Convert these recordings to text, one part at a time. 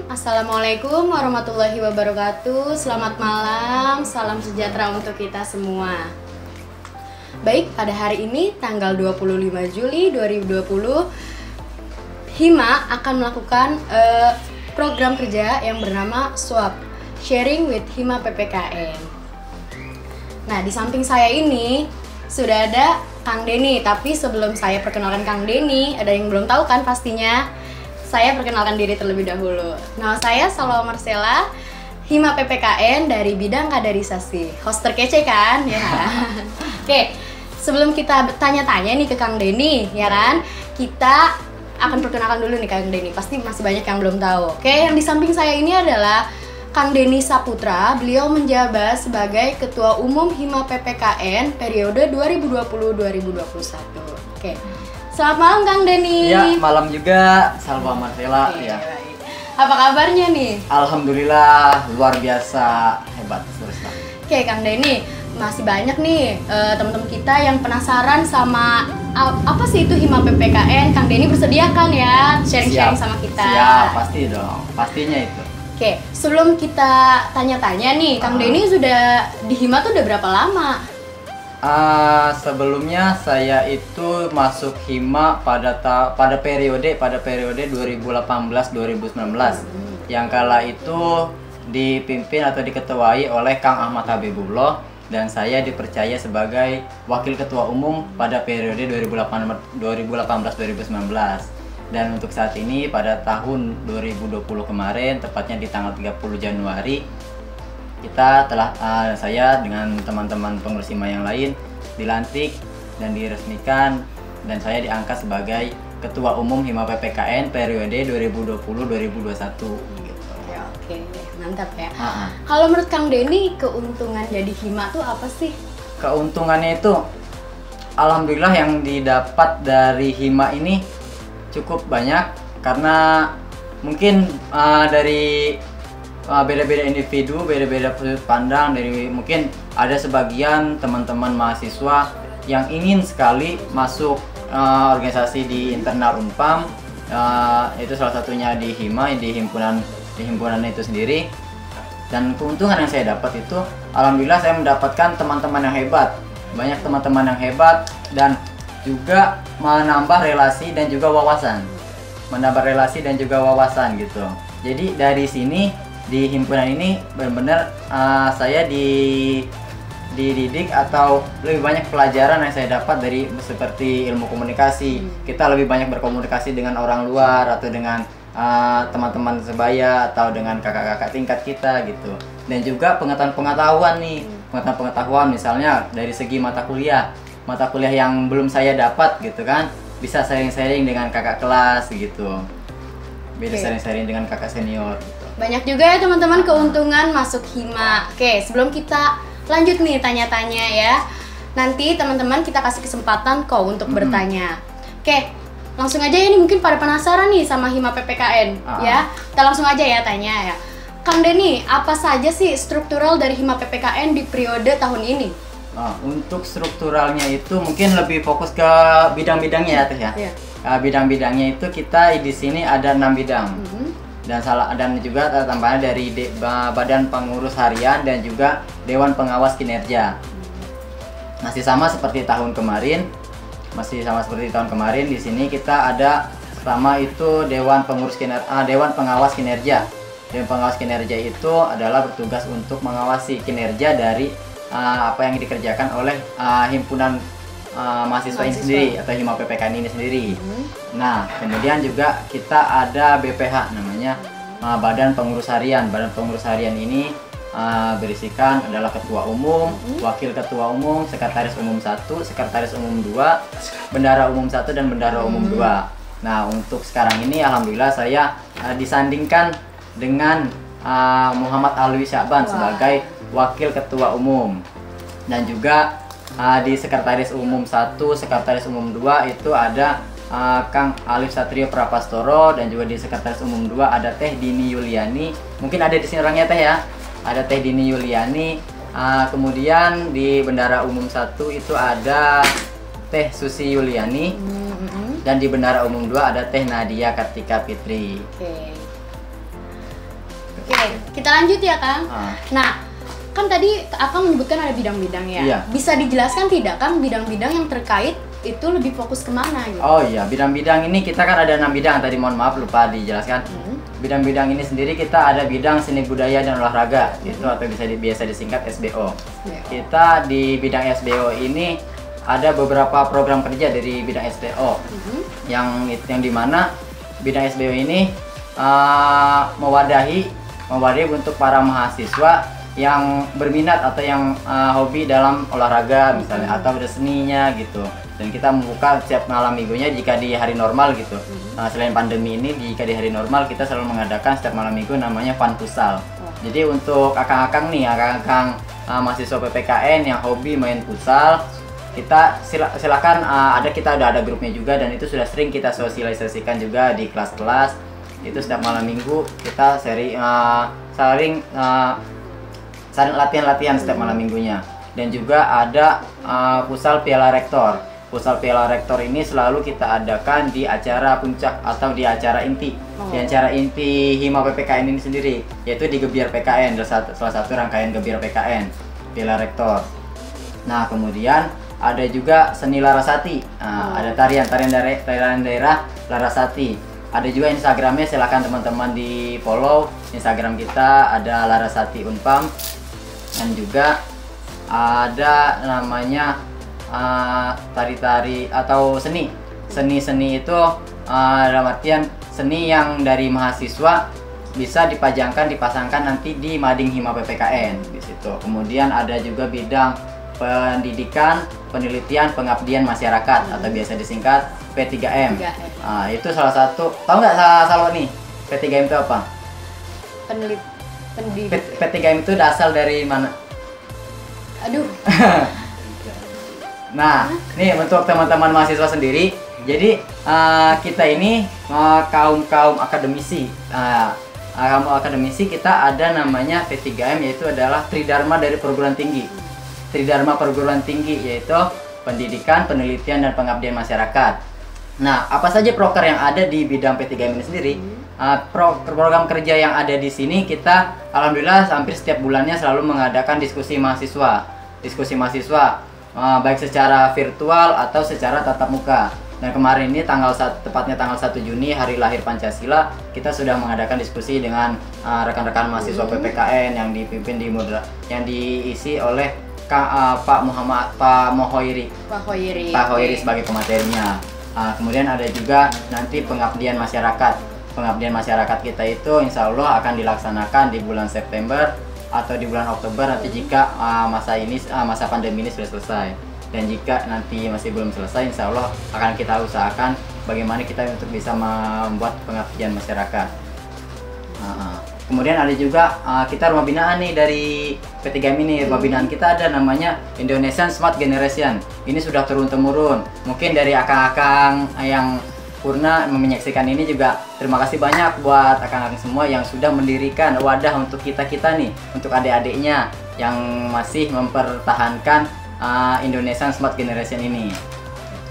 Assalamualaikum warahmatullahi wabarakatuh. Selamat malam, salam sejahtera untuk kita semua. Baik, pada hari ini tanggal 25 Juli 2020 Hima akan melakukan program kerja yang bernama SWAP, Sharing with Hima PPKN. Nah, di samping saya ini sudah ada Kang Denny, tapi sebelum saya perkenalkan Kang Denny, ada yang belum tahu kan pastinya. Saya perkenalkan diri terlebih dahulu. Nama saya Salwa Marcella, Hima PPKN dari bidang kaderisasi. Host terkece kan? Ya. Oke, sebelum kita tanya-tanya nih ke Kang Denny, ya kan? Kita akan perkenalkan dulu nih Kang Denny. Pasti masih banyak yang belum tahu. Oke, yang di samping saya ini adalah Kang Denny Saputra. Beliau menjabat sebagai Ketua Umum Hima PPKN periode 2020-2021. Oke. Selamat malam Kang Denny. Ya, malam juga Salwa Marcella. Ya. Apa kabarnya nih? Alhamdulillah luar biasa, hebat terus. Oke Kang Denny, masih banyak nih teman-teman kita yang penasaran sama apa sih itu Hima PPKN. Kang Denny bersedia kan ya sharing-sharing sama kita? Siap, pasti dong, pastinya itu. Oke, sebelum kita tanya-tanya nih, Kang Denny sudah di Hima tuh udah berapa lama? Sebelumnya saya itu masuk Hima pada periode 2018-2019 yang kala itu dipimpin atau diketuai oleh Kang Ahmad Habibullah, dan saya dipercaya sebagai wakil ketua umum pada periode 2018-2019. Dan untuk saat ini pada tahun 2020 kemarin, tepatnya di tanggal 30 Januari, kita telah saya dengan teman-teman pengurus Hima yang lain dilantik dan diresmikan, dan saya diangkat sebagai Ketua Umum Hima PPKN periode 2020-2021 gitu. Ya, oke, mantap ya. Kalau menurut Kang Denny, keuntungan jadi Hima tuh apa sih? Keuntungannya itu alhamdulillah yang didapat dari Hima ini cukup banyak, karena mungkin dari beda-beda individu, beda-beda sudut pandang. Dari mungkin ada sebagian teman-teman mahasiswa yang ingin sekali masuk organisasi di internal Unpam, itu salah satunya di Hima, di himpunan itu sendiri. Dan keuntungan yang saya dapat itu alhamdulillah saya mendapatkan teman-teman yang hebat, banyak teman-teman yang hebat, dan juga menambah relasi dan juga wawasan, gitu. Jadi dari sini di himpunan ini benar-benar saya dididik atau lebih banyak pelajaran yang saya dapat dari seperti ilmu komunikasi. Kita lebih banyak berkomunikasi dengan orang luar atau dengan teman-teman sebaya atau dengan kakak-kakak tingkat kita gitu. Dan juga pengetahuan nih, pengetahuan misalnya dari segi mata kuliah yang belum saya dapat gitu kan, bisa sharing-sharing dengan kakak kelas gitu. Beda sharing-sharing dengan kakak senior gitu. Banyak juga ya teman-teman keuntungan masuk Hima. Oke, sebelum kita lanjut nih tanya-tanya ya, nanti teman-teman kita kasih kesempatan kok untuk bertanya. Oke, langsung aja ya, ini mungkin pada penasaran nih sama Hima PPKN ya. Kita langsung aja ya tanya ya. Kang Denny, apa saja sih struktural dari Hima PPKN di periode tahun ini? Untuk strukturalnya itu mungkin lebih fokus ke bidang-bidangnya ya Teh ya. Bidang-bidangnya itu kita di sini ada 6 bidang. Dan juga tambahan dari Badan Pengurus Harian dan juga Dewan Pengawas Kinerja. Masih sama seperti tahun kemarin. Di sini kita ada pertama itu Dewan Pengawas Kinerja. Dewan Pengawas Kinerja itu adalah bertugas untuk mengawasi kinerja dari apa yang dikerjakan oleh himpunan mahasiswa ini sendiri atau Hima PPKN ini sendiri. Nah, kemudian juga kita ada BPH namanya Badan Pengurus Harian. Badan Pengurus Harian ini berisikan adalah Ketua Umum, Wakil Ketua Umum, Sekretaris Umum 1, Sekretaris Umum 2, Bendara Umum 1 dan Bendara Umum 2. Nah, untuk sekarang ini alhamdulillah saya disandingkan dengan Muhammad Alwi Syakban sebagai Wakil Ketua Umum. Dan juga di Sekretaris Umum 1, Sekretaris Umum 2 itu ada Kang Alif Satrio Prapastoro, dan juga di Sekretaris Umum 2 ada Teh Dini Yuliani. Mungkin ada di sini orangnya Teh ya. Ada Teh Dini Yuliani. Kemudian di Bendara Umum 1 itu ada Teh Susi Yuliani. Dan di Bendara Umum 2 ada Teh Nadia Kartika Fitri. Oke, kita lanjut ya Kang. Nah, kan tadi Akang menyebutkan ada bidang-bidang ya. Iya. Bisa dijelaskan tidak Kang bidang-bidang yang terkait itu lebih fokus kemana gitu? Oh iya, bidang-bidang ini kita kan ada 6 bidang tadi, mohon maaf lupa dijelaskan. Bidang-bidang ini sendiri kita ada bidang seni budaya dan olahraga, itu atau biasa disingkat SBO. Kita di bidang SBO ini ada beberapa program kerja dari bidang SBO, yang dimana bidang SBO ini mewadahi untuk para mahasiswa yang berminat atau yang hobi dalam olahraga misalnya atau ada seninya gitu. Dan kita membuka setiap malam minggunya jika di hari normal gitu. Selain pandemi ini, jika di hari normal kita selalu mengadakan setiap malam minggu namanya Fun Futsal. Jadi untuk akang-akang nih, akang-akang mahasiswa PPKN yang hobi main futsal, kita silakan kita udah ada grupnya juga, dan itu sudah sering kita sosialisasikan juga di kelas-kelas. Itu setiap malam minggu kita saling latihan setiap malam minggunya. Dan juga ada futsal Piala Rektor. Futsal Piala Rektor ini selalu kita adakan di acara puncak atau di acara inti. Di acara inti Hima PPKN ini sendiri, yaitu di Gebiar PKN, salah satu rangkaian Gebiar PKN Piala Rektor. Nah, kemudian ada juga seni Larasati. Ada tarian daerah Larasati. Ada juga Instagramnya, silahkan teman-teman di follow Instagram kita, ada Larasati Unpam. Dan juga ada namanya tari-tari atau seni itu dalam artian seni yang dari mahasiswa bisa dipasangkan nanti di Mading Hima PPKN di situ. Kemudian ada juga bidang pendidikan, penelitian, pengabdian masyarakat atau biasa disingkat P3M. Itu salah satu, tahu nggak Salwa nih P3M itu apa? P3M itu asal dari mana? Aduh. Nah, nih untuk teman-teman mahasiswa sendiri, jadi kita ini kaum akademisi. Kaum akademisi kita ada namanya P3M, yaitu adalah Tridharma dari perguruan tinggi. Tridharma perguruan tinggi yaitu pendidikan, penelitian, dan pengabdian masyarakat. Nah, apa saja proker yang ada di bidang P3M ini sendiri? Program kerja yang ada di sini kita alhamdulillah hampir setiap bulannya selalu mengadakan diskusi mahasiswa. Baik secara virtual atau secara tatap muka. Dan kemarin ini tepatnya tanggal 1 Juni, hari lahir Pancasila, kita sudah mengadakan diskusi dengan rekan-rekan mahasiswa PPKN yang dipimpin yang diisi oleh Pak Mohoiri sebagai pematerinya. Kemudian ada juga nanti pengabdian masyarakat. Pengabdian masyarakat kita itu insya Allah akan dilaksanakan di bulan September atau di bulan Oktober nanti jika masa pandemi ini sudah selesai. Dan jika nanti masih belum selesai, insya Allah akan kita usahakan bagaimana kita untuk bisa membuat pengabdian masyarakat. Kemudian ada juga kita rumah binaan nih dari P3M ini. Rumah binaan kita ada namanya Indonesian Smart Generation. Ini sudah turun-temurun. Mungkin dari akang-akang yang purna menyaksikan ini juga terima kasih banyak buat akang-akang semua yang sudah mendirikan wadah untuk kita-kita nih, untuk adik-adiknya yang masih mempertahankan Indonesian Smart Generation ini.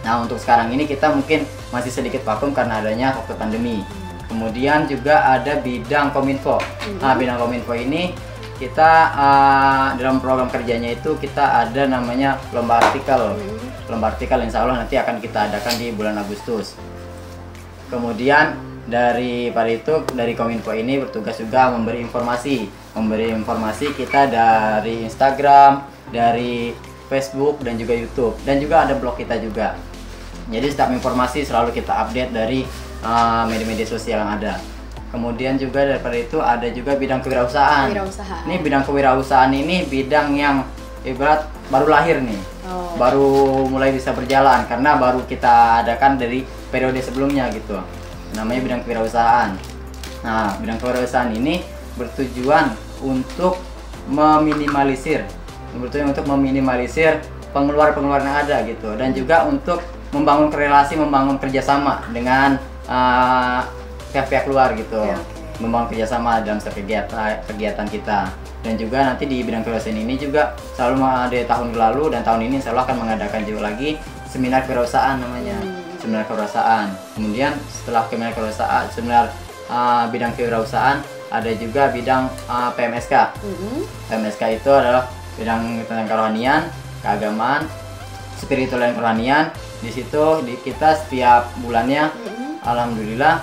Nah, untuk sekarang ini kita mungkin masih sedikit vakum karena adanya waktu pandemi. Kemudian juga ada bidang Kominfo. Bidang Kominfo ini kita dalam program kerjanya itu kita ada namanya lomba artikel. Lomba artikel insya Allah nanti akan kita adakan di bulan Agustus. Kemudian dari Kominfo ini bertugas juga memberi informasi kita dari Instagram, dari Facebook, dan juga YouTube, dan juga ada blog kita juga. Jadi setiap informasi selalu kita update dari media-media sosial yang ada. Kemudian juga daripada itu ada juga bidang kewirausahaan. Ini bidang kewirausahaan ini bidang yang ibarat baru lahir nih. Baru mulai bisa berjalan karena baru kita adakan dari periode sebelumnya gitu. Namanya bidang kewirausahaan. Nah, bidang kewirausahaan ini bertujuan untuk meminimalisir pengeluaran yang ada gitu, dan juga untuk membangun relasi, membangun kerjasama dengan pihak-pihak luar gitu. Membangun kerjasama dalam setiap kegiatan kita. Dan juga nanti di bidang kewirausahaan ini juga selalu ada tahun lalu dan tahun ini selalu akan mengadakan juga lagi seminar kewirausahaan namanya. Seminar kewirausahaan. Kemudian setelah seminar bidang kewirausahaan ada juga bidang PMSK. PMSK itu adalah bidang tentang kerohanian, keagamaan, spiritual dan kerohanian. Di situ kita setiap bulannya, alhamdulillah,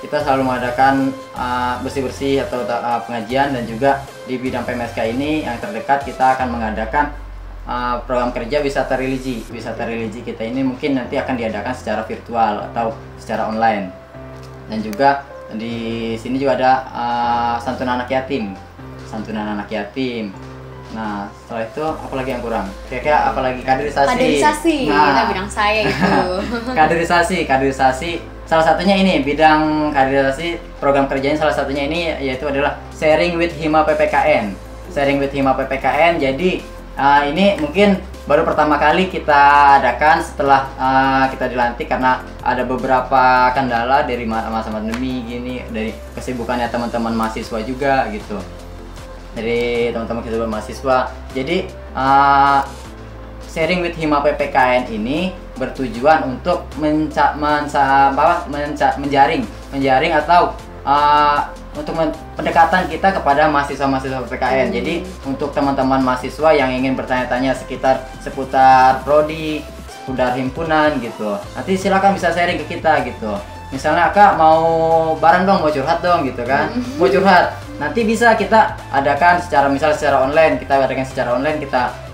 kita selalu mengadakan bersih-bersih atau pengajian, dan juga di bidang PMSK ini yang terdekat kita akan mengadakan program kerja wisata religi. Wisata religi kita ini mungkin nanti akan diadakan secara virtual atau secara online. Dan juga di sini juga ada santunan anak yatim. Santunan anak yatim. Nah, setelah itu apalagi yang kurang? Kira-kira apalagi kaderisasi. Kaderisasi, nah, bidang saya itu. Kaderisasi. Salah satunya ini bidang kaderisasi, program kerjanya salah satunya ini yaitu adalah sharing with Hima PPKN. Sharing with Hima PPKN. Jadi ini mungkin baru pertama kali kita adakan setelah kita dilantik, karena ada beberapa kendala dari masa pandemi gini, dari kesibukannya teman-teman mahasiswa juga gitu. Dari teman-teman kita mahasiswa. Jadi sharing with Hima PPKN ini bertujuan untuk menjaring atau untuk pendekatan kita kepada mahasiswa-mahasiswa PPKN. Jadi untuk teman-teman mahasiswa yang ingin bertanya-tanya seputar prodi, seputar himpunan gitu, nanti silakan bisa sharing ke kita gitu. Misalnya Kak mau bareng dong, mau curhat dong gitu kan, mau curhat, nanti bisa kita adakan secara online, kita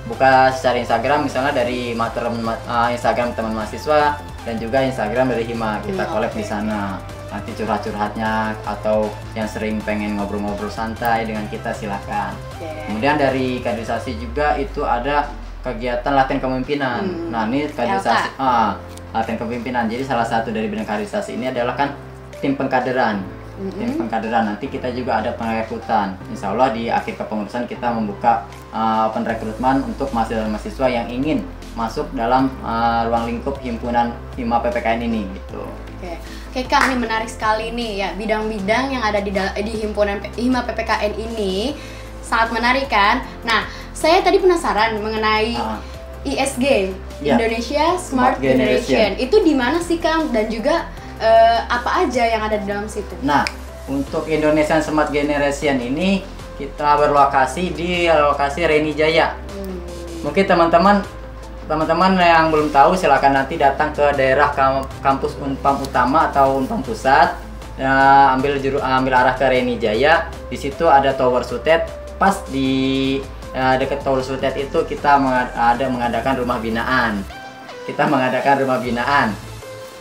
buka secara Instagram, misalnya dari Instagram teman mahasiswa dan juga Instagram dari Hima, kita collab di sana. Nanti curhat-curhatnya atau yang sering pengen ngobrol-ngobrol santai dengan kita silakan. Kemudian dari kaderisasi juga itu ada kegiatan latihan kepemimpinan. Nah, ini kaderisasi latihan kepemimpinan. Jadi salah satu dari bidang kaderisasi ini adalah kan tim pengkaderan. Tim pengkaderan, nanti kita juga ada pengrekrutan. Insya Allah di akhir kepengurusan kita membuka open rekrutmen untuk mahasiswa-mahasiswa yang ingin masuk dalam ruang lingkup himpunan Hima PPKN ini gitu. Oke Kang, ini menarik sekali nih ya, bidang-bidang yang ada di himpunan Hima PPKN ini sangat menarik kan. Nah, saya tadi penasaran mengenai ISG, Indonesia Smart Generation. Itu di mana sih Kang, dan juga apa aja yang ada di dalam situ? Nah, untuk Indonesia Smart Generation ini kita berlokasi di lokasi Reni Jaya. Mungkin teman-teman yang belum tahu silakan nanti datang ke daerah kampus Unpam Utama atau Unpam Pusat, ambil arah ke Reni Jaya. Di situ ada Tower Sutet. Pas di dekat Tower Sutet itu kita mengadakan rumah binaan.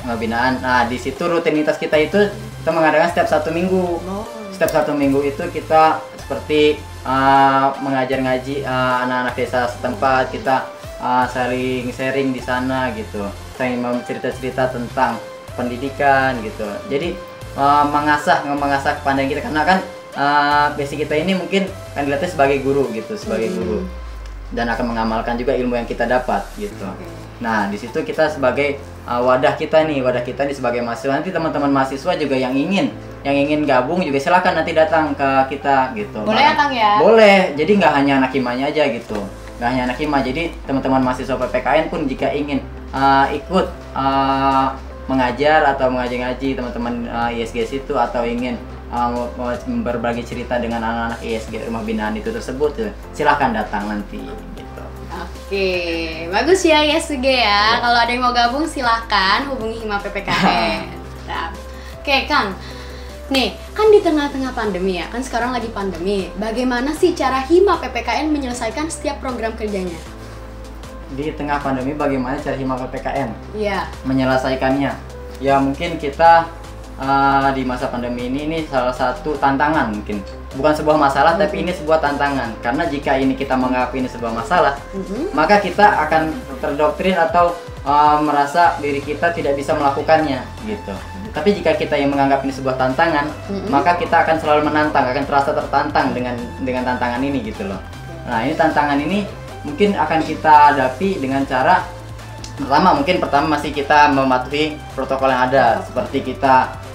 Rumah binaan. Nah, di situ rutinitas kita itu kita mengadakan setiap 1 minggu. Setiap 1 minggu itu kita seperti mengajar ngaji anak-anak desa setempat, kita saling sharing di sana gitu, saling cerita-cerita tentang pendidikan gitu. Jadi mengasah kepandaian kita, karena kan basic kita ini mungkin kan dilihatnya sebagai guru gitu, guru, dan akan mengamalkan juga ilmu yang kita dapat gitu. Nah, di situ kita sebagai wadah kita nih sebagai mahasiswa. Nanti teman-teman mahasiswa juga yang ingin gabung juga silakan nanti datang ke kita gitu. Boleh ya Kang ya? Boleh. Jadi nggak hanya anak himanya aja gitu. Nggak hanya anak hima. Jadi teman-teman mahasiswa PPKN pun jika ingin ikut mengajar atau mengaji-ngaji teman-teman ISG situ, atau ingin berbagi cerita dengan anak-anak ISG rumah binaan itu tersebut, silahkan datang nanti gitu. Oke, bagus ya ISG ya. Kalau ada yang mau gabung silahkan hubungi Hima PPKN. Nah, oke Kang, nih kan di tengah-tengah pandemi ya, kan sekarang lagi pandemi. Bagaimana sih cara Hima PPKN menyelesaikan setiap program kerjanya? Di tengah pandemi bagaimana cara Hima PPKN menyelesaikannya? Ya mungkin kita di masa pandemi ini salah satu tantangan, mungkin bukan sebuah masalah tapi ini sebuah tantangan, karena jika ini kita menganggap ini sebuah masalah, maka kita akan terdoktrin atau merasa diri kita tidak bisa melakukannya gitu. Tapi jika kita yang menganggap ini sebuah tantangan, maka kita akan selalu menantang, akan terasa tertantang dengan tantangan ini gitu loh. Nah, ini tantangan ini mungkin akan kita hadapi dengan cara pertama masih kita mematuhi protokol yang ada, seperti kita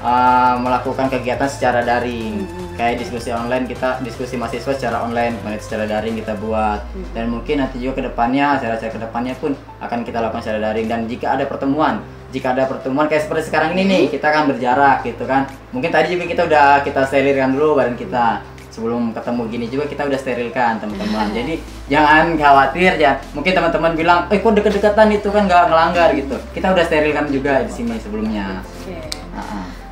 melakukan kegiatan secara daring, kayak diskusi online, kita diskusi mahasiswa secara online, secara daring kita buat, dan mungkin nanti juga kedepannya acara-acara kedepannya pun akan kita lakukan secara daring. Dan jika ada pertemuan jika ada pertemuan kayak seperti sekarang ini nih, kita kan berjarak gitu kan. Mungkin tadi juga kita sterilkan dulu badan kita. Sebelum ketemu gini juga kita udah sterilkan teman-teman. Jadi jangan khawatir ya. Mungkin teman-teman bilang, kok deket-deketan itu kan nggak ngelanggar gitu. Kita udah sterilkan juga di sini sebelumnya.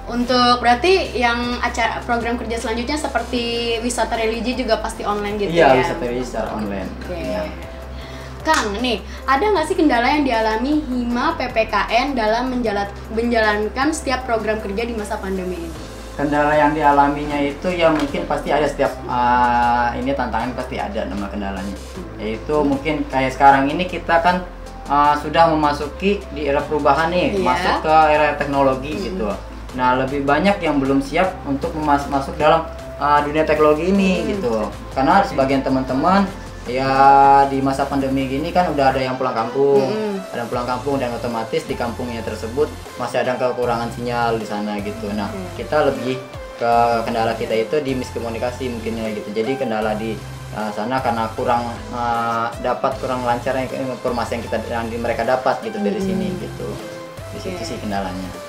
Untuk berarti yang acara program kerja selanjutnya seperti wisata religi juga pasti online gitu ya? Iya, wisata religi secara online. Ya. Kang, nih ada nggak sih kendala yang dialami Hima PPKN dalam menjalankan setiap program kerja di masa pandemi ini? Kendala yang dialaminya itu ya mungkin pasti ada setiap ini tantangan pasti ada nama kendalanya. Yaitu mungkin kayak sekarang ini kita kan sudah memasuki di era perubahan nih, masuk ke era teknologi gitu. Nah, lebih banyak yang belum siap untuk masuk dalam dunia teknologi ini gitu. Karena sebagian teman-teman ya di masa pandemi gini kan udah ada yang pulang kampung, ada yang pulang kampung dan otomatis di kampungnya tersebut masih ada kekurangan sinyal di sana gitu. Nah, kita lebih ke kendala kita itu di miskomunikasi mungkinnya gitu. Jadi kendala di sana karena kurang lancarnya informasi yang mereka dapat gitu dari sini gitu. Di situ sih kendalanya.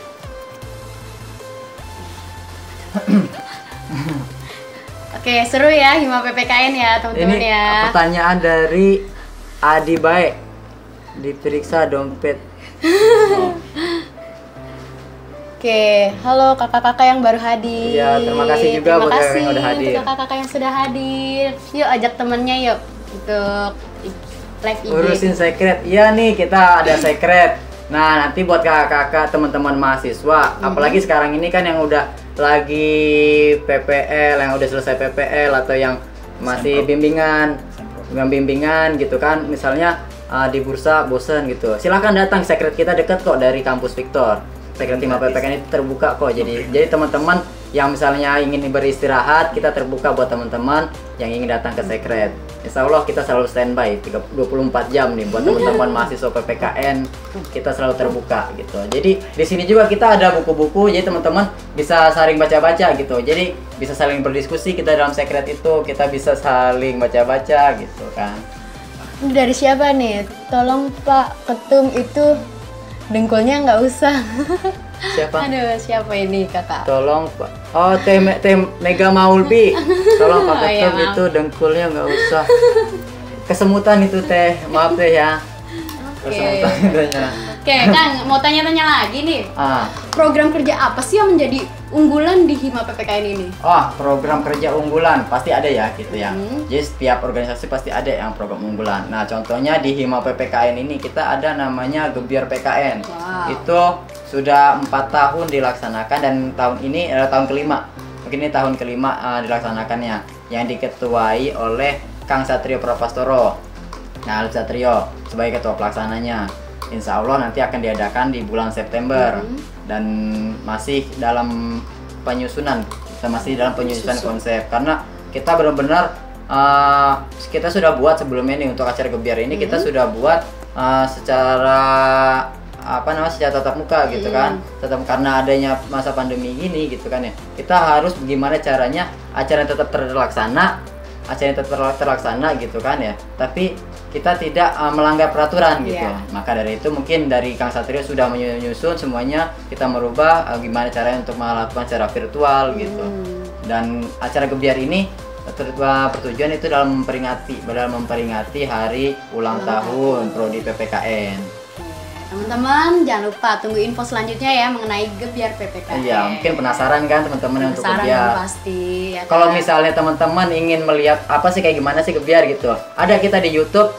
Oke, seru ya Hima PPKN ya teman-teman ya. Ini pertanyaan dari Adi Baik. Diperiksa dompet. Oke, halo kakak-kakak yang baru hadir. Iya, terima kasih juga buat kakak yang udah hadir. Terima kasih kakak-kakak yang sudah hadir. Yuk ajak temennya yuk untuk live IG. Urusin secret. Iya nih, kita ada secret. Nah, nanti buat kakak-kakak teman-teman mahasiswa, apalagi sekarang ini kan yang udah lagi PPL, yang udah selesai PPL atau yang masih bimbingan gitu kan, misalnya di bursa bosen gitu, silahkan datang. Secret kita deket kok dari kampus Victor. Secret Hima PPKN itu terbuka kok. Jadi teman-teman yang misalnya ingin beristirahat, kita terbuka buat teman-teman yang ingin datang ke Secret. Insya Allah kita selalu standby 24 jam nih buat teman-teman mahasiswa PPKN. Kita selalu terbuka gitu. Jadi di sini juga kita ada buku-buku, jadi teman-teman bisa saling baca-baca gitu. Jadi bisa saling berdiskusi kita dalam Secret itu, kita bisa saling baca-baca gitu kan. Dari siapa nih? Tolong Pak Ketum itu dengkulnya nggak usah. Siapa? Aduh, siapa ini kakak? Tolong Pak. Oh, Teh Mega Maulbi. Tolong Pak Ketum itu dengkulnya nggak usah. Kesemutan itu Teh, maaf Teh ya. Kesemutan itu ya. Oke, Kang, mau tanya-tanya lagi nih. Program kerja apa sih yang menjadi unggulan di Hima PPKN ini? Program kerja unggulan pasti ada ya gitu ya. Jadi setiap organisasi pasti ada yang program unggulan. Nah, contohnya di Hima PPKN ini kita ada namanya Gebyar PKN. Itu sudah 4 tahun dilaksanakan dan tahun ini adalah tahun kelima. Mungkin ini tahun kelima dilaksanakannya, yang diketuai oleh Kang Satrio Propastoro. Nah, Alif Satrio sebagai ketua pelaksananya. Insya Allah nanti akan diadakan di bulan September dan masih dalam penyusunan, konsep karena kita benar-benar kita sudah buat sebelumnya nih untuk acara Gebyar ini kita sudah buat secara tatap muka gitu kan, karena adanya masa pandemi ini gitu kan ya, kita harus bagaimana caranya acara tetap terlaksana gitu kan ya, tapi kita tidak melanggar peraturan gitu. Maka dari itu mungkin dari Kang Satrio sudah menyusun semuanya, kita merubah gimana caranya untuk melakukan secara virtual gitu. Dan acara Gebyar ini bertujuan itu dalam memperingati hari ulang tahun Prodi PPKN. Teman-teman jangan lupa tunggu info selanjutnya ya mengenai Gebyar PPKN. Iya, mungkin penasaran kan teman-teman untuk Gebyar. Pasti. Ya kan? Kalau misalnya teman-teman ingin melihat apa sih kayak gimana sih Gebyar gitu, ada kita di YouTube.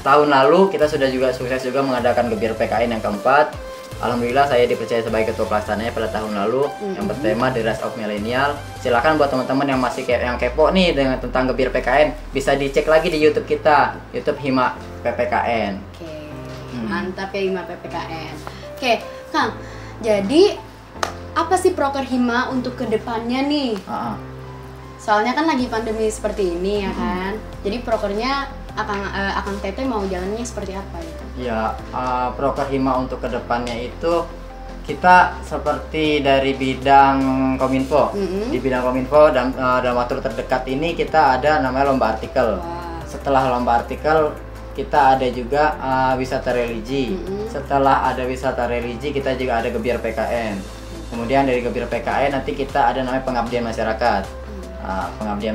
Tahun lalu kita sudah juga sukses juga mengadakan Gebyar PKN yang keempat. Alhamdulillah saya dipercaya sebagai ketua pelaksananya pada tahun lalu yang bertema The Rise of Millennial. Silakan buat teman-teman yang masih yang kepo nih tentang Gebyar PKN, bisa dicek lagi di YouTube kita, YouTube Hima PPKN. Mantap ya Hima PPKN. Oke, Kang. Jadi apa sih proker Hima untuk kedepannya nih? Soalnya kan lagi pandemi seperti ini ya kan. Jadi prokernya Akang Teteh mau jalannya seperti apa gitu? Ya, proker Hima untuk kedepannya itu kita seperti dari bidang Kominfo. Di bidang Kominfo dalam waktu terdekat ini kita ada namanya lomba artikel. Setelah lomba artikel kita ada juga wisata religi. Setelah ada wisata religi, kita juga ada gebiar PKN. Kemudian dari gebiar PKN nanti kita ada namanya pengabdian masyarakat.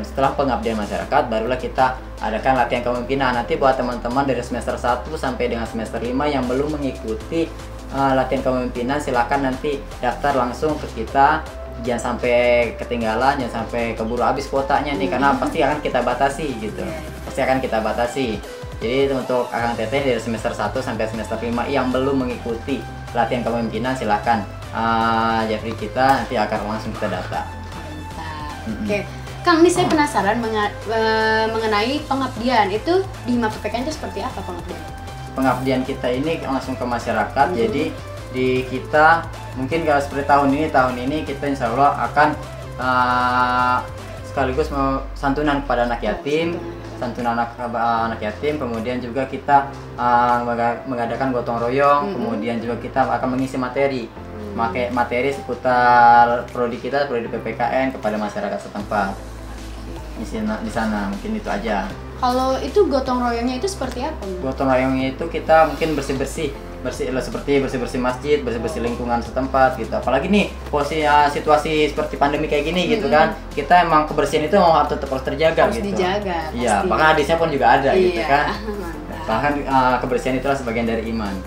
Setelah pengabdian masyarakat, barulah kita adakan latihan kepemimpinan. Nanti buat teman-teman dari semester 1 sampai dengan semester 5 yang belum mengikuti latihan kepemimpinan, silakan nanti daftar langsung ke kita. Jangan sampai ketinggalan, jangan sampai keburu habis kuotanya nih, karena pasti akan kita batasi gitu. Pasti akan kita batasi. Jadi untuk Akang Teteh dari semester 1 sampai semester 5 yang belum mengikuti latihan kepemimpinan, silakan Jeffrey kita nanti akan langsung kita data. Oke, Kang, ini saya penasaran mengenai pengabdian. Itu di Hima PPKN itu seperti apa pengabdian? Pengabdian kita ini langsung ke masyarakat. Jadi di kita mungkin kalau seperti tahun ini kita insya Allah akan sekaligus santunan kepada anak yatim, santunan anak yatim. Kemudian juga kita mengadakan gotong royong. Kemudian juga kita akan mengisi materi seputar prodi kita, prodi PPKN kepada masyarakat setempat. Di sana mungkin itu aja. Kalau itu gotong royongnya itu seperti apa? Gotong royongnya itu kita mungkin bersih seperti bersih masjid, bersih lingkungan setempat gitu. Apalagi nih situasi seperti pandemi kayak gini gitu kan, kita emang kebersihan itu harus tetap terjaga harus gitu. Dijaga. Iya, bahkan hadisnya pun juga ada gitu kan. Mantap. Bahkan kebersihan itulah sebagian dari iman.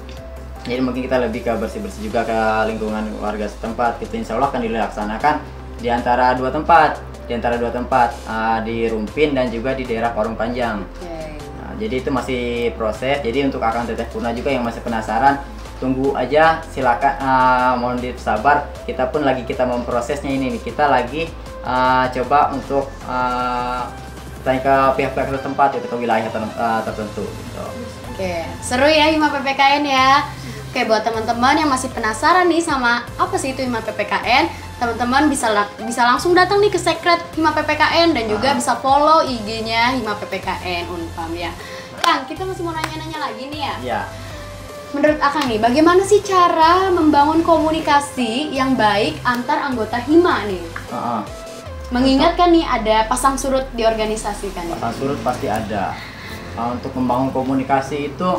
Jadi mungkin kita lebih ke bersih juga ke lingkungan warga setempat. Kita insya Allah akan dilaksanakan di antara dua tempat, di Rumpin dan juga di daerah Parung Panjang. Jadi itu masih proses. Jadi untuk Akang Teteh Purna juga yang masih penasaran, tunggu aja, silakan, mohon bersabar. Kita pun lagi memprosesnya ini nih. Kita lagi coba untuk tanya ke pihak-pihak setempat, ke wilayah tertentu. Gitu. Oke, seru ya Hima PPKN ya. Oke, buat teman-teman yang masih penasaran nih sama apa sih itu Hima PPKN, teman-teman bisa langsung datang nih ke Sekret Hima PPKN dan juga bisa follow IG-nya Hima PPKN Unpam ya. Kang, kita masih mau nanya-nanya lagi nih ya. Iya. Menurut Akang nih, bagaimana sih cara membangun komunikasi yang baik antar anggota Hima nih? Mengingat kan nih ada pasang surut di organisasi kan? Pasang surut pasti ada. Untuk membangun komunikasi itu,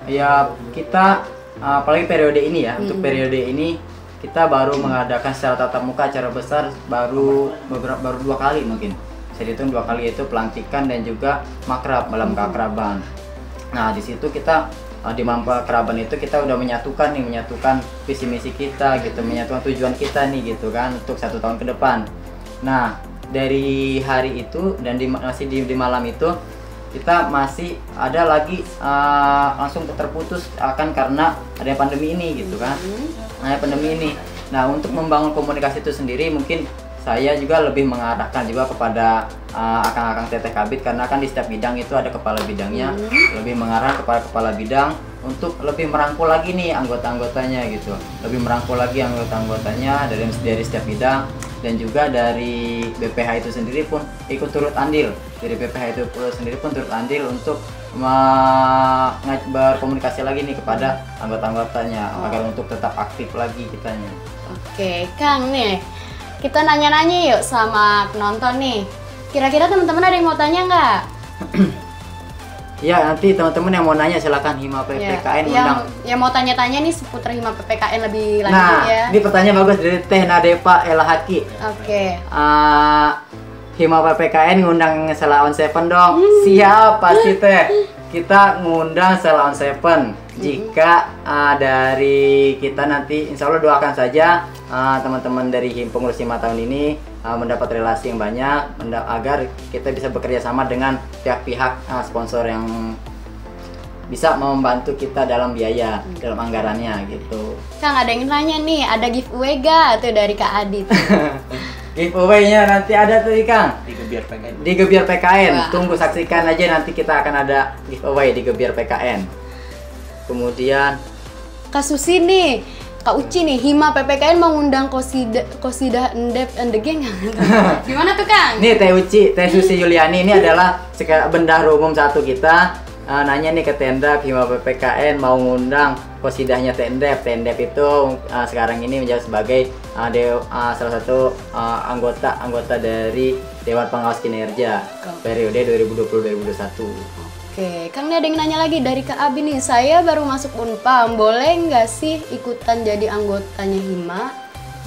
ya kita apalagi periode ini ya. Untuk periode ini kita baru mengadakan secara tatap muka acara besar baru 2 kali mungkin. Bisa dihitung 2 kali, itu pelantikan dan juga makrab, malam keakraban. Nah di situ kita di malam keakraban itu kita udah menyatukan visi misi kita gitu, menyatukan tujuan kita nih gitu kan untuk 1 tahun ke depan. Nah dari hari itu dan masih di malam itu kita masih ada lagi langsung terputus akan karena ada pandemi ini gitu kan. Nah untuk membangun komunikasi itu sendiri mungkin saya juga lebih mengarahkan juga kepada akang-akang teteh kabit, karena kan di setiap bidang itu ada kepala bidangnya. Lebih mengarah kepada kepala bidang untuk lebih merangkul lagi nih anggota-anggotanya gitu, lebih merangkul lagi anggota-anggotanya dari setiap bidang. Dan juga dari BPH itu sendiri pun ikut turut andil, turut andil untuk berkomunikasi lagi nih kepada anggota-anggotanya agar untuk tetap aktif lagi kitanya. Oke, Kang nih, kita nanya-nanya yuk sama penonton nih. Kira-kira teman-teman ada yang mau tanya nggak? Ya, nanti teman-teman yang mau nanya silakan Hima PPKN undang. Yang mau tanya-tanya nih seputar Hima PPKN lebih lanjut ya. Nah, ini pertanyaan bagus dari Teh Nadepa Elahaki. Oke. Hima PPKN ngundang Sela on Seven dong. Siap pasti Teh. Kita ngundang Sela on Seven. Jika dari kita nanti insya Allah doakan saja teman-teman dari pengurus Hima tahun ini mendapat relasi yang banyak agar kita bisa bekerja sama dengan pihak-pihak sponsor yang bisa membantu kita dalam biaya, dalam anggarannya gitu. Kang, ada yang nanya nih, ada giveaway gak tuh dari Kak Adit? Giveaway-nya nanti ada tuh Kang di Gebiar PKN. Wah. Tunggu saksikan aja, nanti kita akan ada giveaway di Gebiar PKN. Kemudian Kak Susi nih, Kak Uci nih, Hima PPKN mengundang Kosidah Endep and the Gang. Gimana tuh Kang? Nih Teh Uci, Teh Susi Yuliani ini adalah bendahara umum 1 kita. Nanya nih ke Tendap, Hima PPKN mau ngundang Kosidahnya Tendap. Tendap itu sekarang ini menjadi sebagai salah satu anggota dari Dewan Pengawas Kinerja periode 2020-2021. Oke, Kang, ada yang nanya lagi dari Kak Abi nih. Saya baru masuk Unpam, boleh nggak sih ikutan jadi anggotanya Hima?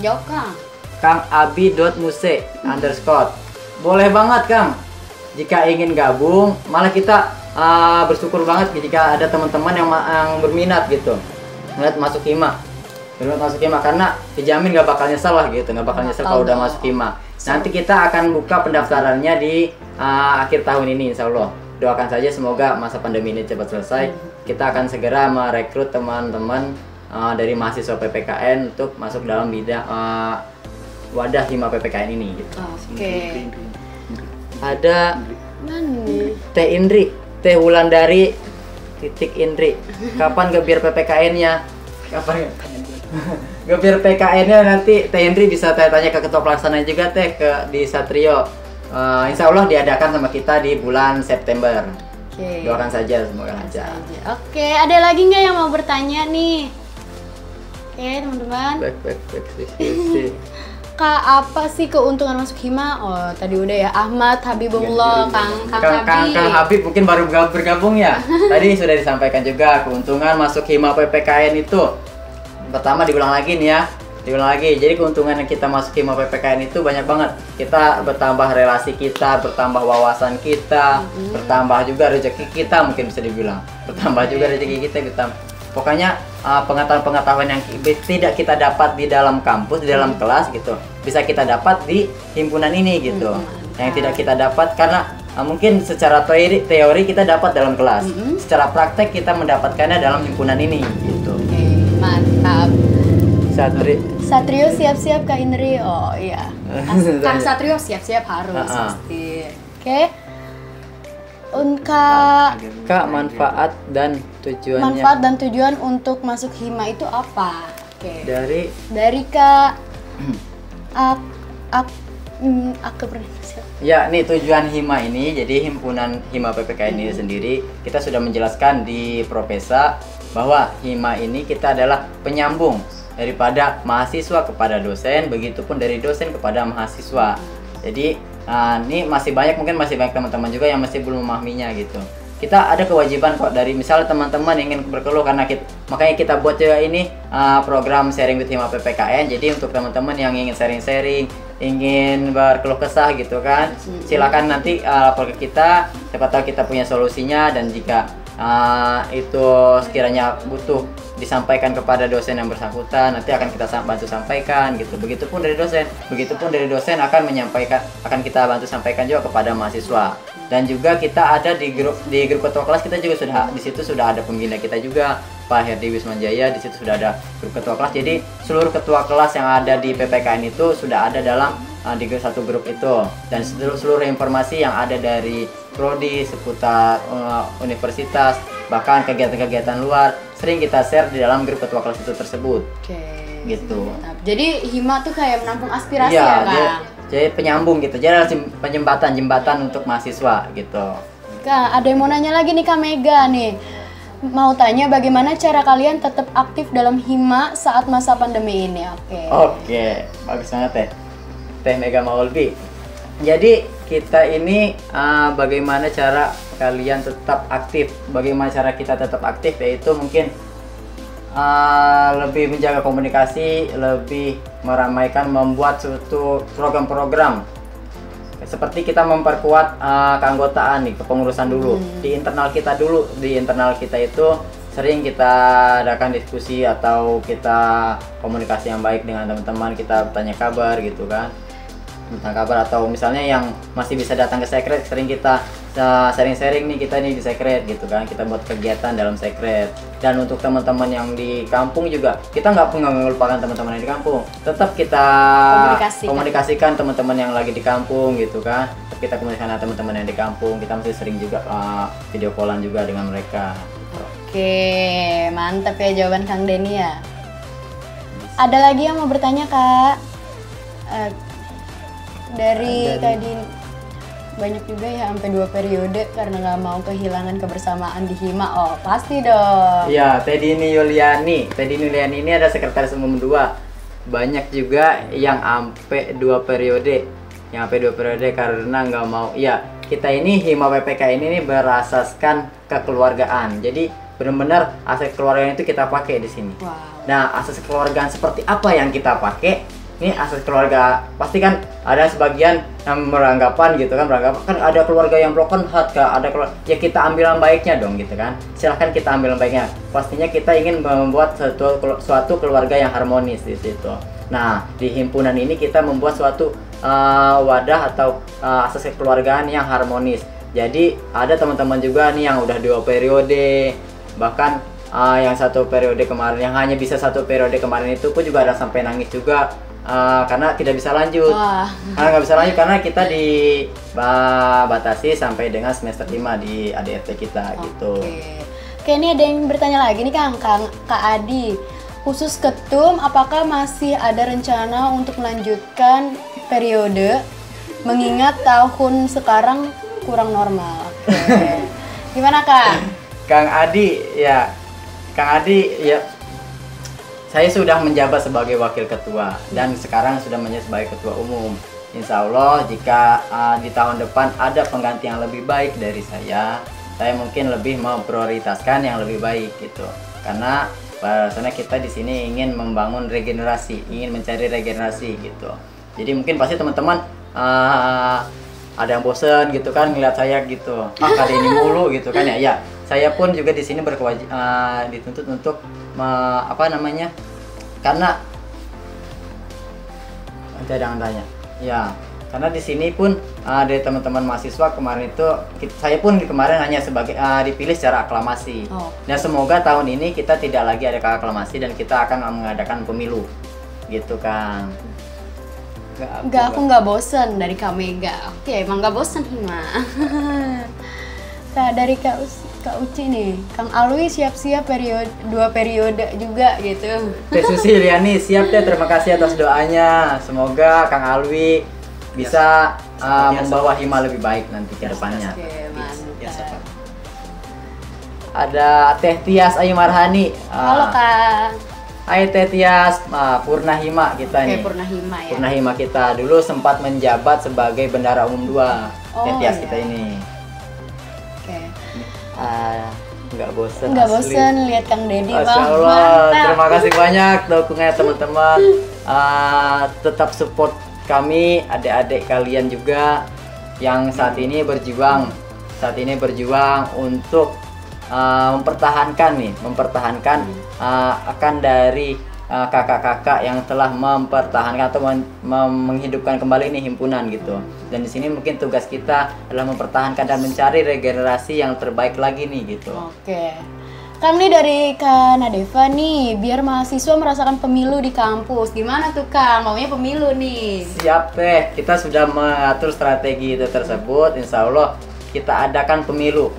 Jawab, Kang. Kang Abi.muse underscore. Boleh banget, Kang. Jika ingin gabung, malah kita bersyukur banget jika ada teman-teman yang berminat gitu. Ngeliat masuk Hima. Berminat masuk Hima karena dijamin nggak bakal nyesel lah gitu, nggak bakal nyesel kalau udah masuk Hima. Nanti kita akan buka pendaftarannya di akhir tahun ini, insya Allah. Doakan saja semoga masa pandemi ini cepat selesai. Kita akan segera merekrut teman-teman dari mahasiswa PPKN untuk masuk dalam bidang wadah Hima PPKN ini gitu. Oke. Ada Nani. Teh Indri, Teh Wulandari titik Indri. Kapan gebir PPKN-nya? Kapan gebir PKN-nya? Nanti Teh Indri bisa tanya ke ketua pelaksana juga Teh di Satrio. Insya Allah diadakan sama kita di bulan September. Oke. Doakan saja semoga lancar. Oke, ada lagi nggak yang mau bertanya nih? Oke, teman-teman. Baik, sih. Kak, apa sih keuntungan masuk Hima? Oh, tadi udah ya. Ahmad Habibullah, Kang Habib mungkin baru bergabung ya. Tadi sudah disampaikan juga keuntungan masuk Hima PPKN itu. Pertama diulang lagi nih ya. Diulang lagi. Jadi keuntungan yang kita masuk Hima PPKN itu banyak banget. Kita bertambah relasi kita, bertambah wawasan kita, bertambah juga rezeki kita mungkin bisa dibilang. Bertambah juga rezeki kita, pokoknya pengetahuan yang tidak kita dapat di dalam kampus, di dalam kelas gitu, bisa kita dapat di himpunan ini gitu. Yang tidak kita dapat karena mungkin secara teori kita dapat dalam kelas, secara praktek kita mendapatkannya dalam himpunan ini gitu. Oke, mantap. Satrio siap-siap Kak Indri. Oh iya. Kang Satrio siap-siap harus pasti. Oke. Kak, manfaat dan tujuannya. Manfaat dan tujuan untuk masuk Hima itu apa? Oke. Dari Kak Ya, nih tujuan Hima ini, jadi himpunan Hima PPKN ini sendiri, kita sudah menjelaskan di Propesa bahwa Hima ini kita adalah penyambung daripada mahasiswa kepada dosen, begitupun dari dosen kepada mahasiswa. Jadi ini masih banyak teman-teman juga yang masih belum memahaminya gitu. Kita ada kewajiban kok dari misalnya teman-teman ingin berkeluh karena makanya kita buat juga ini program sharing with Hima PPKN. Jadi untuk teman-teman yang ingin sharing-sharing, ingin berkeluh kesah gitu kan, silakan nanti lapor ke kita. Siapa tahu kita punya solusinya, dan jika itu sekiranya butuh disampaikan kepada dosen yang bersangkutan, nanti akan kita bantu sampaikan gitu. Begitupun dari dosen akan kita bantu sampaikan juga kepada mahasiswa. Dan juga kita ada di grup ketua kelas, kita juga di situ sudah ada pembina kita juga, Pak Herdi Wismanjaya. Di situ sudah ada grup ketua kelas. Jadi seluruh ketua kelas yang ada di PPKN itu sudah ada dalam di satu grup itu, dan seluruh informasi yang ada dari prodi seputar universitas, bahkan kegiatan-kegiatan luar sering kita share di dalam grup ketua kelas itu tersebut. Oke. Gitu. Mantap. Jadi Hima tuh kayak menampung aspirasi ya, Kak? Jadi penyambung gitu. Jadi jembatan untuk mahasiswa gitu. Kak, ada yang mau nanya lagi nih Kak Mega nih. Mau tanya bagaimana cara kalian tetap aktif dalam Hima saat masa pandemi ini? Oke, bagus banget Teh Mega Maulbi. Jadi kita ini bagaimana cara kalian tetap aktif? Bagaimana cara kita tetap aktif? Yaitu mungkin lebih menjaga komunikasi, lebih meramaikan, membuat suatu program-program. Seperti kita memperkuat keanggotaan nih, kepengurusan dulu. Di internal kita itu sering kita adakan diskusi atau kita komunikasi yang baik dengan teman-teman, kita tanya kabar gitu kan. Tentang kabar, atau misalnya yang masih bisa datang ke sekret, sering kita sharing-sharing nih kita nih di sekret gitu kan, kita buat kegiatan dalam sekret. Dan untuk teman-teman yang di kampung juga, kita nggak melupakan teman-teman yang di kampung, tetap kita komunikasikan teman-teman yang lagi di kampung gitu kan. Tetap kita komunikasikan teman-teman yang di kampung, kita masih sering juga video callan juga dengan mereka. Oke, mantap ya jawaban Kang Denny ya. Ada lagi yang mau bertanya Kak? Dari tadi banyak juga ya, sampai 2 periode karena nggak mau kehilangan kebersamaan di Hima. Oh pasti dong. Ya, Teh Dini Yuliani ini ada sekretaris umum 2. Banyak juga yang sampai 2 periode, karena nggak mau. Ya, kita ini Hima PPK ini nih berasaskan kekeluargaan. Jadi benar-benar asas keluargaan itu kita pakai di sini. Wow. Nah, asas keluargaan seperti apa yang kita pakai? Ini asas keluarga, pasti kan ada sebagian yang beranggapan gitu kan, beranggapan kan ada keluarga yang broken heart, Kak, ada keluarga, ya kita ambil yang baiknya dong gitu kan. Silahkan kita ambil yang baiknya. Pastinya kita ingin membuat suatu keluarga yang harmonis di situ. Nah, di himpunan ini kita membuat suatu wadah atau asas kekeluargaan yang harmonis. Jadi ada teman-teman juga nih yang udah 2 periode, bahkan yang 1 periode kemarin, yang hanya bisa 1 periode kemarin itu pun juga ada sampai nangis juga. Karena tidak bisa lanjut. Karena nggak bisa lanjut karena kita dibatasi sampai dengan semester 5 di ADRT kita gitu. Oke, ini ada yang bertanya lagi nih Kak Adi. Khusus ketum, apakah masih ada rencana untuk melanjutkan periode mengingat tahun sekarang kurang normal? Oke. Gimana Kang? Kang Adi ya, saya sudah menjabat sebagai wakil ketua dan sekarang sudah menjadi sebagai ketua umum. Insya Allah jika di tahun depan ada pengganti yang lebih baik dari saya mungkin lebih memprioritaskan yang lebih baik gitu. Karena bahasanya kita di sini ingin membangun regenerasi, ingin mencari regenerasi gitu. Jadi mungkin pasti teman-teman ada yang bosen gitu kan ngeliat saya gitu. Kali ini mulu gitu kan ya. Ya, saya pun juga di sini dituntut untuk karena jangan tanya ya, karena di sini pun dari teman-teman mahasiswa kemarin itu saya pun kemarin hanya sebagai dipilih secara aklamasi. Dan semoga tahun ini kita tidak lagi ada aklamasi dan kita akan mengadakan pemilu gitu kan. Aku nggak bosen dari Kak Mega. Oke, emang nggak bosen Hima. Nah, dari Kak Uci nih, Kang Alwi siap-siap 2 periode juga gitu. Teh Susi Liani siap deh, terima kasih atas doanya. Semoga Kang Alwi bisa membawa Hima lebih baik nanti ke depannya. Oke, mantap. Ada Teh Tias Ayu Marhani. Halo Kak. Hai Teh Tias, Purna Hima kita nih. Purna Hima ya. Purna Hima kita dulu sempat menjabat sebagai Bendara Umum 2. Teh Tias kita ini. Nggak bosen lihat Kang Dedi. Masya Allah, terima kasih banyak dukungannya teman-teman. Tetap support kami, adik-adik kalian juga yang saat ini berjuang untuk mempertahankan akan dari kakak-kakak yang telah mempertahankan atau menghidupkan kembali ini himpunan gitu. Dan di sini mungkin tugas kita adalah mempertahankan dan mencari regenerasi yang terbaik lagi nih gitu. Oke. Kang nih dari Kak Nadeva nih, biar mahasiswa merasakan pemilu di kampus. Gimana tuh Kang? Maunya pemilu nih. Siap Teh, kita sudah mengatur strategi itu tersebut. Insya Allah kita adakan pemilu.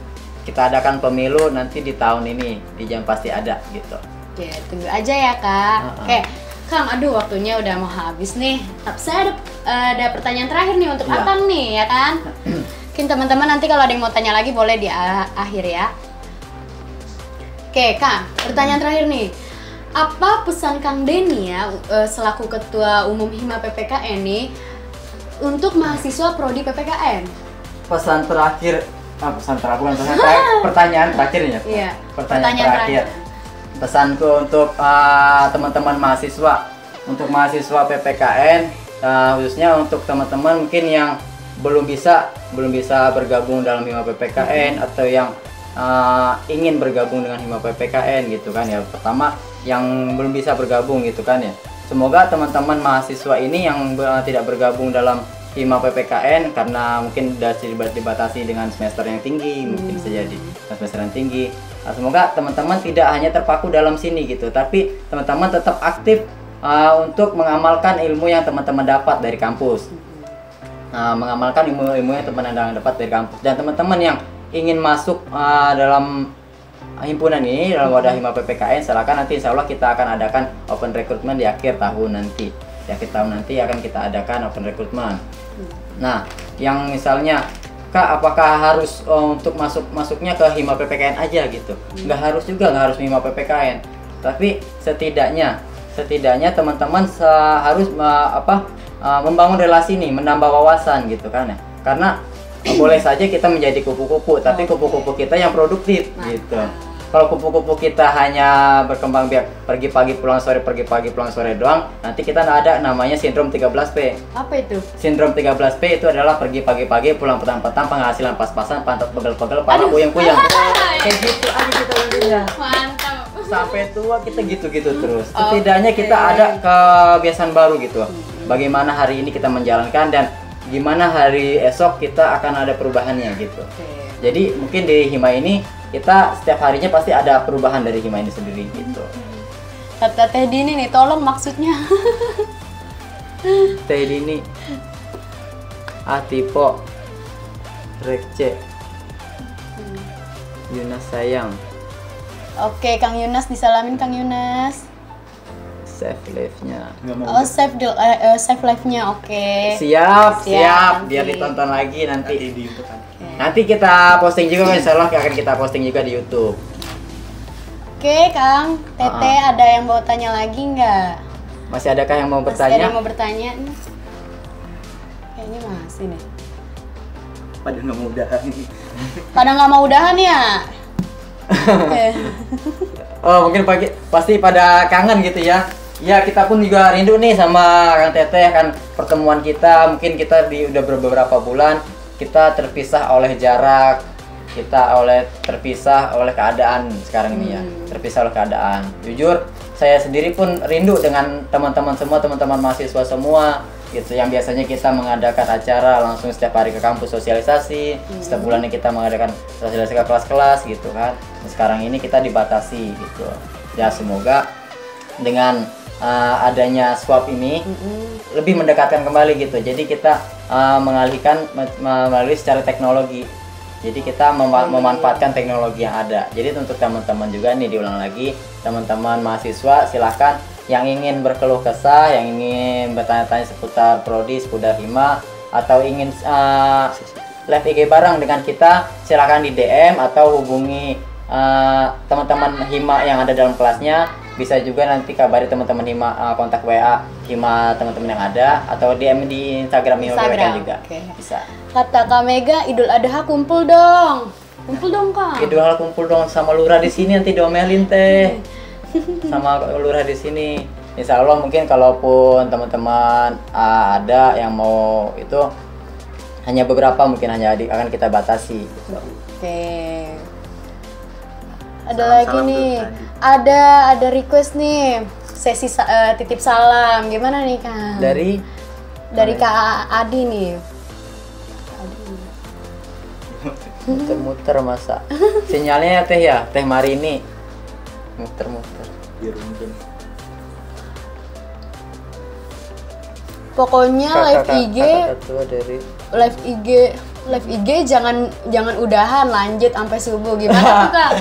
Nanti di tahun ini, di jam pasti ada gitu. Oke, tunggu aja ya Kak. Oke, Kang, aduh waktunya udah mau habis nih. Tapi saya ada pertanyaan terakhir nih untuk Akang nih, ya kan? Mungkin teman-teman nanti kalau ada yang mau tanya lagi boleh di akhir ya. Oke, Kang, pertanyaan terakhir nih. Apa pesan Kang Denny ya selaku Ketua Umum Hima PPKN nih untuk mahasiswa prodi PPKN? Pertanyaan terakhirnya. Iya. Pertanyaan terakhir. Pesanku untuk teman-teman mahasiswa, untuk mahasiswa PPKN, khususnya untuk teman-teman mungkin yang belum bisa bergabung dalam Hima PPKN atau yang ingin bergabung dengan Hima PPKN gitu kan ya. Pertama yang belum bisa bergabung gitu kan ya. Semoga teman-teman mahasiswa ini yang tidak bergabung dalam Hima PPKN karena mungkin sudah dibatasi dengan semester yang tinggi, mungkin bisa jadi semester yang tinggi. Nah, semoga teman-teman tidak hanya terpaku dalam sini gitu, tapi teman-teman tetap aktif untuk mengamalkan ilmu yang teman-teman dapat dari kampus. Mengamalkan ilmu-ilmu yang teman-teman dapat dari kampus. Dan teman-teman yang ingin masuk dalam himpunan ini, dalam wadah Hima PPKN, silakan nanti insya Allah kita akan adakan open recruitment di akhir tahun nanti. Di akhir tahun nanti akan kita adakan open recruitment. Nah, yang misalnya Kak, apakah harus untuk masuknya ke Hima PPKN aja gitu? Nggak harus juga, nggak harus Hima PPKN. Tapi setidaknya teman-teman harus membangun relasi nih, menambah wawasan gitu kan ya. Karena boleh saja kita menjadi kupu-kupu, tapi kupu-kupu kita yang produktif gitu. Kalau kupu-kupu kita hanya berkembang biak pergi pagi pulang sore doang, nanti kita nggak ada namanya sindrom 13P. Apa itu? Sindrom 13P itu adalah pergi pagi-pagi pulang petang-petang, penghasilan pas-pasan, pantat pegel-pegel, pala puyeng-puyeng. Kayak gitu aja kita nantinya. Mantap. Sampai tua kita gitu-gitu terus. Setidaknya kita ada kebiasaan baru gitu. Bagaimana hari ini kita menjalankan dan gimana hari esok kita akan ada perubahannya gitu. Jadi mungkin di Hima ini kita setiap harinya pasti ada perubahan dari Hima ini sendiri gitu. Kata Teh Dini nih, tolong maksudnya. Teh Dini, Atipo, Rekce, Yunas sayang. Oke, Kang Yunas disalamin Kang Yunas. Save live-nya. Oh, save live-nya. Oke. Siap. Biar nanti. ditonton lagi nanti. Nanti kita posting juga, insya Allah akan kita posting juga di YouTube. Oke, Kang. Tete ada yang mau tanya lagi nggak? Masih adakah yang mau Masih bertanya? ada yang mau bertanya? Kayaknya masih nih. Pada nggak mau udahan. Pada nggak mau udahan ya? Oh, mungkin pasti pada kangen gitu ya. Ya, kita pun juga rindu nih sama Kang Teteh, kan pertemuan kita. Mungkin kita udah beberapa bulan kita terpisah oleh jarak, terpisah oleh keadaan sekarang ini ya. Terpisah oleh keadaan. Jujur, saya sendiri pun rindu dengan teman-teman semua, teman-teman mahasiswa semua gitu, yang biasanya kita mengadakan acara langsung setiap hari ke kampus sosialisasi, setiap bulannya kita mengadakan sosialisasi ke kelas-kelas gitu kan. Sekarang ini kita dibatasi gitu. Ya, semoga dengan adanya swap ini lebih mendekatkan kembali gitu. Jadi kita mengalihkan melalui secara teknologi. Jadi kita memanfaatkan teknologi yang ada. Jadi untuk teman-teman juga nih, diulang lagi, teman-teman mahasiswa silahkan yang ingin berkeluh kesah, yang ingin bertanya-tanya seputar prodi, seputar Hima, atau ingin live IG bareng dengan kita, silahkan di DM atau hubungi teman-teman Hima yang ada dalam kelasnya. Bisa juga nanti kabari teman-teman Hima, kontak WA Hima teman-teman yang ada, atau DM di Instagram Hima mereka juga. Bisa. Kata Kak Mega, Idul Adha kumpul dong. Kumpul dong, Kak. Idul Adha kumpul dong sama lurah di sini, nanti diomelin teh. Sama lurah di sini. Insya Allah mungkin kalaupun teman-teman ada yang mau itu, hanya beberapa mungkin akan kita batasi. Oke. Ada lagi nih. Ada request nih. Sesi titip salam. Gimana nih, Kang? Dari Kak Adi nih. Muter-muter masa. Sinyalnya teh ya, Teh Marini. Muter-muter. Biar mungkin. Pokoknya live IG jangan udahan, lanjut sampai subuh. Gimana tuh, Kak?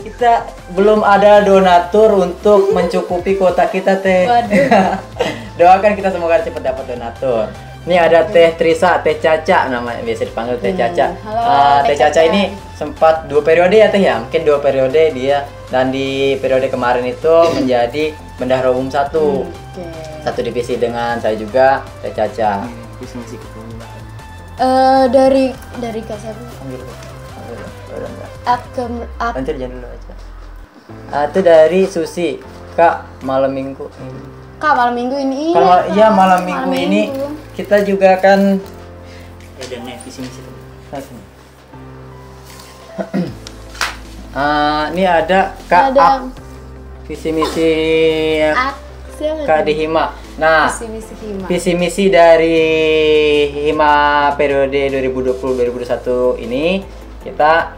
Kita belum ada donatur untuk mencukupi kuota kita, Teh. Waduh. Doakan kita semoga cepat dapat donatur. Ini ada Teh Trisa, Teh Caca namanya, biasa dipanggil Teh Caca. Halo, Teh Caca ini sempat 2 periode ya, Teh ya. Mungkin 2 periode dia, dan di periode kemarin itu menjadi bendahara umum 1. Satu divisi dengan saya juga, Teh Caca. Bisa masih ketemu. Dari Kak siapa? Lanjut jangan dulu aja. Itu dari Susi, Kak, malam minggu ini. Kak, malam minggu ini. Kalau iya malam minggu ini kita juga akan Dan visi misi. Ini ada Kak Ada. Visi misi Siapa Kak tuh? di Hima. Nah, Visi-misi Hima. visi misi dari Hima periode 2020-2021 ini kita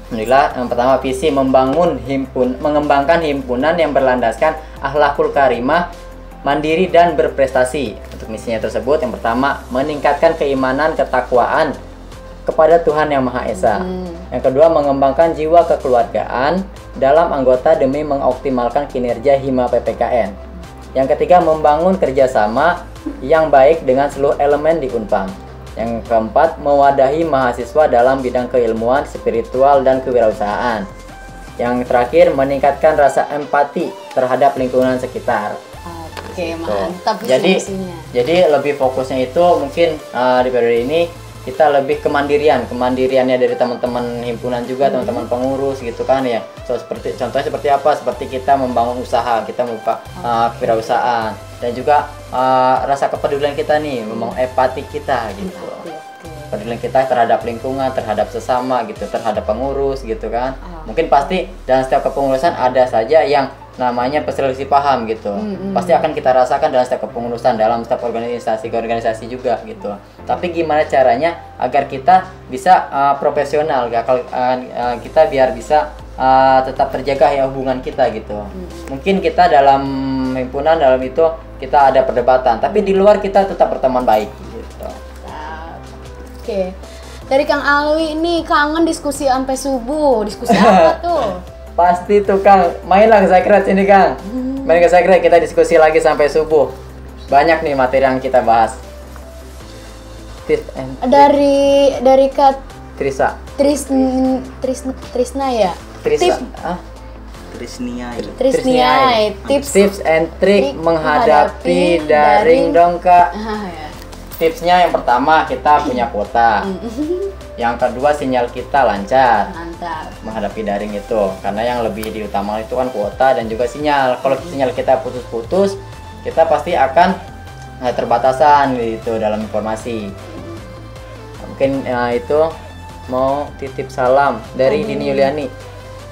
alhamdulillah, yang pertama visi mengembangkan himpunan yang berlandaskan akhlakul karimah, mandiri dan berprestasi. Untuk misinya tersebut, yang pertama meningkatkan keimanan ketakwaan kepada Tuhan Yang Maha Esa. Yang kedua, mengembangkan jiwa kekeluargaan dalam anggota demi mengoptimalkan kinerja Hima PPKN. Yang ketiga, membangun kerjasama yang baik dengan seluruh elemen di Unpam. Yang keempat, mewadahi mahasiswa dalam bidang keilmuan, spiritual, dan kewirausahaan. Yang terakhir, meningkatkan rasa empati terhadap lingkungan sekitar. Oke, mantap Jadi visi-misinya. lebih fokusnya itu mungkin di periode ini kita lebih kemandiriannya dari teman-teman himpunan juga, teman-teman pengurus gitu kan ya. Contohnya seperti apa? Seperti kita membangun usaha, kita membuka kewirausahaan, dan juga rasa kepedulian kita nih, membangun empati kita gitu. Kepedulian kita terhadap lingkungan, terhadap sesama gitu, terhadap pengurus gitu kan. Mungkin pasti dalam setiap kepengurusan ada saja yang namanya perselisih paham gitu. Pasti akan kita rasakan dalam setiap kepengurusan, dalam setiap organisasi juga gitu. Tapi gimana caranya agar kita bisa profesional, kalau kita biar bisa tetap terjaga ya hubungan kita gitu. Mungkin kita dalam himpunan, dalam itu kita ada perdebatan, tapi di luar kita tetap berteman baik gitu. Oke. Dari Kang Alwi nih, kangen diskusi sampai subuh. Diskusi apa tuh? Pasti tuh Kang, mainlah ke Secret ini Kang. Main ke Secret, kita diskusi lagi sampai subuh. Banyak nih materi yang kita bahas. Dari Kak Trisa. Trisna ya? Trisa. Trisniai. Tips and trick menghadapi daring dong Kak. Ya. Tipsnya yang pertama, kita punya kuota. Yang kedua, sinyal kita lancar. Mantap. Menghadapi daring itu, karena yang lebih diutamakan itu kan kuota dan juga sinyal. Kalau sinyal kita putus-putus, kita pasti akan terbatasan gitu dalam informasi. Mungkin itu mau titip salam dari Dini Yuliani.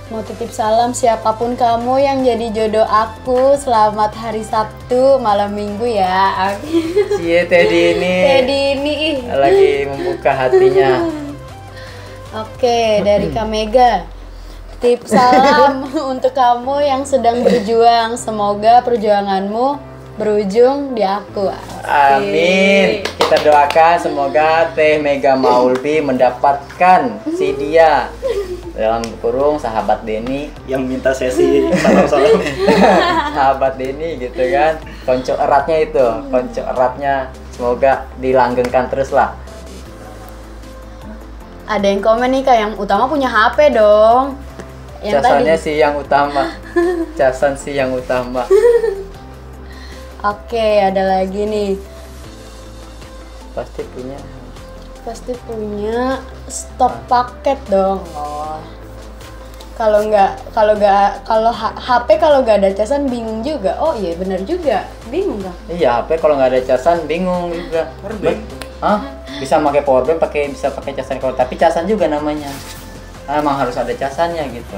Mau titip salam siapapun kamu yang jadi jodoh aku, selamat hari Sabtu malam Minggu ya. Cie Teddy ini lagi membuka hatinya. Oke, dari Kak Mega. Tips salam untuk kamu yang sedang berjuang. Semoga perjuanganmu berujung di aku. Amin. Kita doakan semoga Teh Mega Mauldi mendapatkan si dia, dalam kurung sahabat Denny yang minta sesi salam-salam. Sahabat Denny gitu kan, konco eratnya itu, konco eratnya semoga dilanggengkan terus lah. Ada yang komen nih Kak, yang utama punya HP dong. Yang Casannya tadi. sih yang utama. Casan sih yang utama. Oke, ada lagi nih. Pasti punya stop paket dong. Oh. Kalau HP kalau nggak ada casan bingung juga. Oh iya benar juga, bingung kan? Iya, HP kalau nggak ada casan bingung juga. Powerbank. Hah? Bisa pakai powerbank, bisa pakai casan, kalau tapi casan juga namanya. Emang harus ada casannya gitu.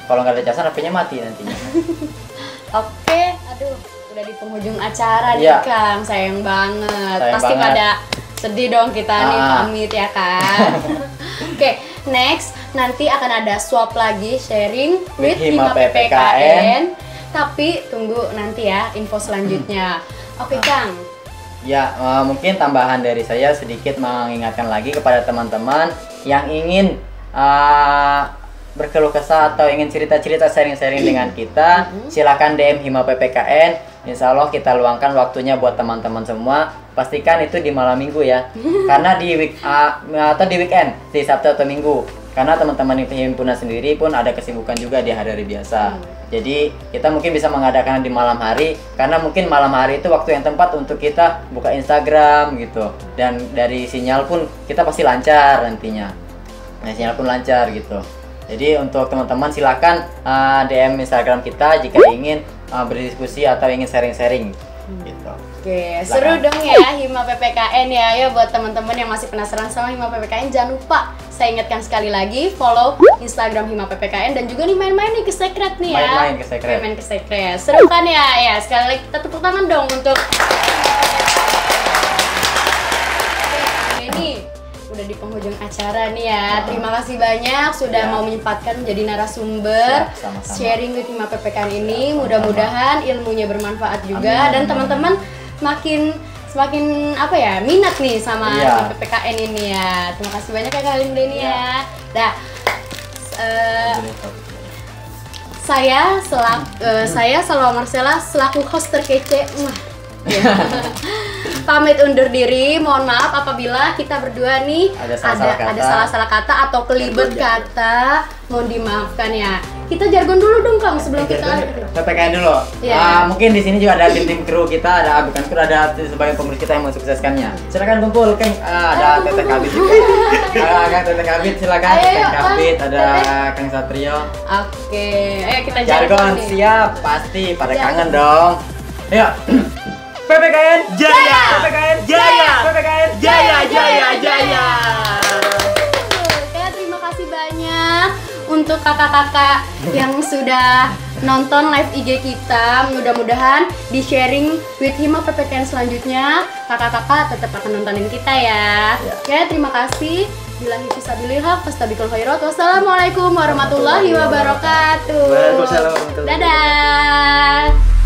Kalau nggak ada casan HP-nya mati nantinya. Oke, aduh, udah di penghujung acara nih Iya. Kang, sayang banget. Sayang Pasti banget. pada sedih dong kita nih pamit ya kan. Oke, next nanti akan ada swap lagi sharing with Hima PPKN. Tapi tunggu nanti ya info selanjutnya. Oke Kang. Ya, mungkin tambahan dari saya sedikit mengingatkan lagi kepada teman-teman yang ingin berkeluh kesah atau ingin cerita-cerita sharing-sharing dengan kita, silakan DM Hima PPKN. Insya Allah kita luangkan waktunya buat teman-teman semua. Pastikan itu di malam minggu ya, karena di atau di weekend, di Sabtu atau Minggu. Karena teman-teman himpunan sendiri pun ada kesibukan juga di hari-hari biasa. Jadi kita mungkin bisa mengadakan di malam hari, karena mungkin malam hari itu waktu yang tepat untuk kita buka Instagram gitu. Dan dari sinyal pun kita pasti lancar nantinya. Nah, sinyal pun lancar gitu. Jadi untuk teman-teman silakan DM Instagram kita jika ingin berdiskusi atau ingin sharing-sharing gitu. Oke, seru dong ya Hima PPKN ya. Ayo buat teman-teman yang masih penasaran sama Hima PPKN, jangan lupa saya ingatkan sekali lagi follow Instagram Hima PPKN dan juga nih main-main nih ke Secret nih ya. Main-main ke Secret. Main ke Secret. Seru kan ya? Ya, sekali lagi kita tepuk tangan dong untuk ini udah di penghujung acara nih ya. Terima kasih banyak sudah mau menyempatkan menjadi narasumber Sama-sama. sharing with Hima PPKN ini. Mudah-mudahan ilmunya bermanfaat juga. Dan teman-teman semakin apa ya, minat nih sama Hima PPKN ini ya. Terima kasih banyak ya Kak Halim Deni ya. Nah, saya Salwa Marcella selaku host terkece. Pamit undur diri, mohon maaf apabila kita berdua nih ada salah-salah kata atau kelibet kata, mohon dimaafkan ya. kita jargon dulu dong Kang sebelum kita PPKN dulu. Iya. Mungkin di sini juga ada tim kru kita, bukan kru, ada sebagai pengurus kita yang mensukseskannya. Silakan kumpul, Kang. Ada Teteh Kabit juga. Kang Teteh Kabit silakan. Ayo, Kang Kabit, Kang. ada Teteh. Kang Satrio. Oke, ayo kita Jargon nih. siap, pasti pada Siap. kangen dong. Ayo. PPKN Jaya! PPKN Jaya! PPKN Jaya, jaya, jaya. Oke, terima kasih banyak untuk kakak-kakak yang sudah nonton live IG kita. Mudah-mudahan di sharing with Hima PPKN selanjutnya kakak-kakak tetap akan nontonin kita ya. Oke, terima kasih. Billahi fisabilillah, fastabikul khairat. Wassalamualaikum warahmatullahi wabarakatuh. Waalaikumsalam warahmatullahi wabarakatuh. Dadah.